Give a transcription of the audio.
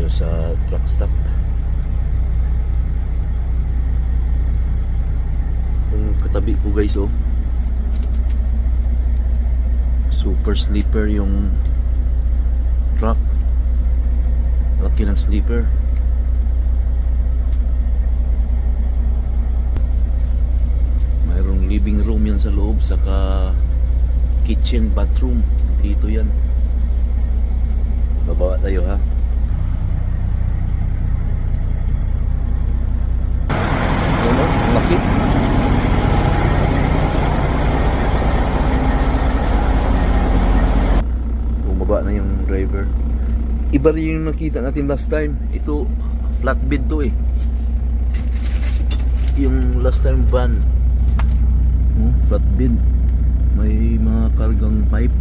tayo sa truck stop. Yung katabi ko guys, oh, super sleeper yung truck. Laki ng sleeper. Mayroong living room yan sa loob, saka kitchen, bathroom dito yan. Babawa tayo ha. Ano? Laki. Bumaba na yung driver. Iba rin yung nakita natin last time. Ito, flatbed to eh. Yung last time van, flatbed. May mga kargang pipe.